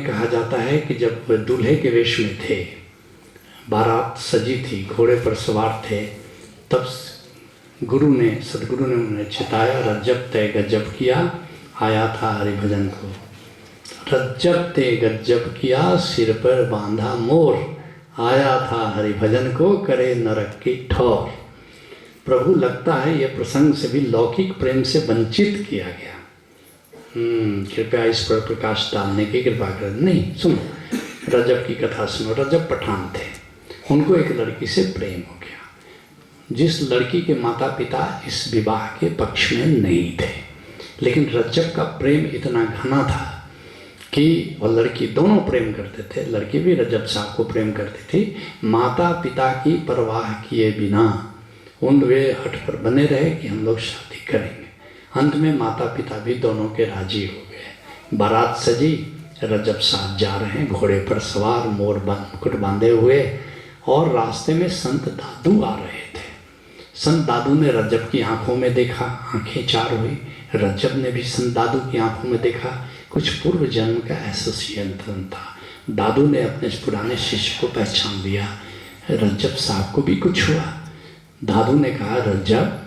कहा जाता है कि जब दूल्हे के वेश में थे, बारात सजी थी, घोड़े पर सवार थे, तब सदगुरु ने उन्हें चिताया, रज्जब ते गज्जब किया, आया था हरिभजन को। रज्जब ते गज्जब किया, सिर पर बांधा मोर, आया था हरिभजन को, करे नरक की ठौर। प्रभु लगता है यह प्रसंग से भी लौकिक प्रेम से वंचित किया गया। कृपया इस पर प्रकाश डालने की कृपा करें। नहीं, सुनो, रजब की कथा सुनो। रजब पठान थे, उनको एक लड़की से प्रेम हो गया, जिस लड़की के माता पिता इस विवाह के पक्ष में नहीं थे, लेकिन रजब का प्रेम इतना घना था कि वह लड़की, दोनों प्रेम करते थे, लड़की भी रजब साहब को प्रेम करती थी। माता पिता की परवाह किए बिना वे हठ पर बने रहे कि हम लोग शादी करेंगे। अंत में माता पिता भी दोनों के राजी हो गए। बारात सजी, रजब साहब जा रहे हैं घोड़े पर सवार, मुकुट बांधे हुए, और रास्ते में संत दादू आ रहे थे। संत दादू ने रजब की आंखों में देखा, आंखें चार हुई। रजब ने भी संत दादू की आंखों में देखा। कुछ पूर्व जन्म का एसोसिएशन था। दादू ने अपने पुराने शिष्य को पहचान लिया। रजब साहब को भी कुछ हुआ। दादू ने कहा, रजब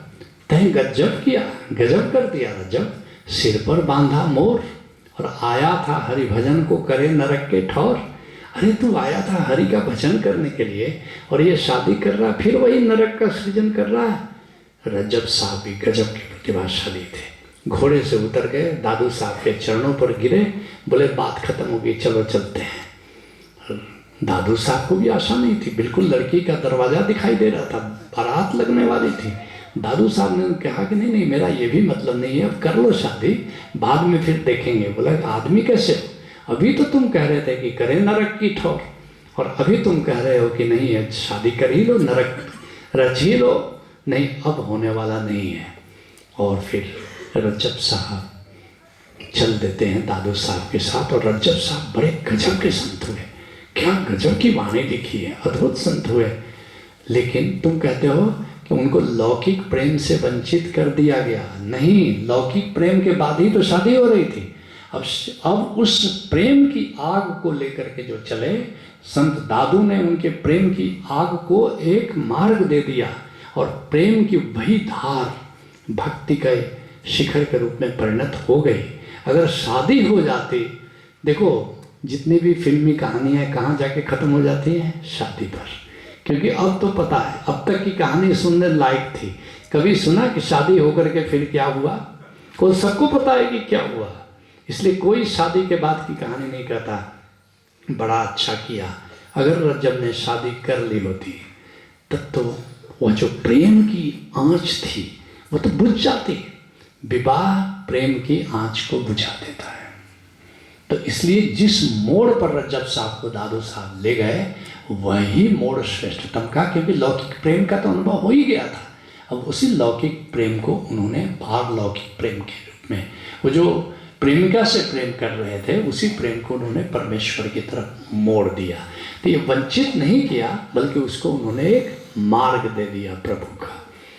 तैं गजब किया, गजब कर दिया रजब, सिर पर बांधा मोर और आया था हरि भजन को, करे नरक के ठौर। अरे तू आया था हरि का भजन करने के लिए और ये शादी कर रहा, फिर वही नरक का सृजन कर रहा है। रजब साहब भी गजब के प्रतिभाशाली थे। घोड़े से उतर गए, दादू साहब के चरणों पर गिरे, बोले बात खत्म हो गई, चलो चलते हैं। दादू साहब को भी आशा नहीं थी, बिल्कुल लड़की का दरवाज़ा दिखाई दे रहा था, बारात लगने वाली थी। दादू साहब ने कहा कि नहीं, मेरा ये भी मतलब नहीं है, अब कर लो शादी, बाद में फिर देखेंगे। बोला आदमी कैसे हो, अभी तो तुम कह रहे थे कि करें नरक की ठौर, और अभी तुम कह रहे हो कि नहीं है, शादी कर ही लो, नरक रच ही लो। नहीं, अब होने वाला नहीं है। और फिर रजब साहब चल देते हैं दादू साहब के साथ, और रजब साहब बड़े गजब के संत हुए। क्या गजब की वाणी लिखी है, अद्भुत संत हुए। लेकिन तुम कहते हो कि उनको लौकिक प्रेम से वंचित कर दिया गया। नहीं, लौकिक प्रेम के बाद ही तो शादी हो रही थी। अब उस प्रेम की आग को लेकर के जो चले, संत दादू ने उनके प्रेम की आग को एक मार्ग दे दिया, और प्रेम की वही धार भक्ति के शिखर के रूप में परिणत हो गई। अगर शादी हो जाती, देखो जितनी भी फिल्मी कहानियाँ कहाँ जाके ख़त्म हो जाती हैं, शादी पर। क्योंकि अब तो पता है, अब तक की कहानी सुनने लायक थी। कभी सुना कि शादी होकर के फिर क्या हुआ? कोई, सबको पता है कि क्या हुआ, इसलिए कोई शादी के बाद की कहानी नहीं कहता बड़ा अच्छा किया। अगर रजब ने शादी कर ली होती तब तो वह जो प्रेम की आँच थी वो तो बुझ जाती। विवाह प्रेम की आँच को बुझा देता है। तो इसलिए जिस मोड़ पर रजब साहब को दादू साहब ले गए, वही मोड़ श्रेष्ठतम का, क्योंकि लौकिक प्रेम का तो अनुभव हो ही गया था। अब उसी लौकिक प्रेम को उन्होंने पारलौकिक प्रेम के रूप में, वो जो प्रेमिका से प्रेम कर रहे थे, उसी प्रेम को उन्होंने परमेश्वर की तरफ मोड़ दिया। तो ये वंचित नहीं किया, बल्कि उसको उन्होंने एक मार्ग दे दिया प्रभु का।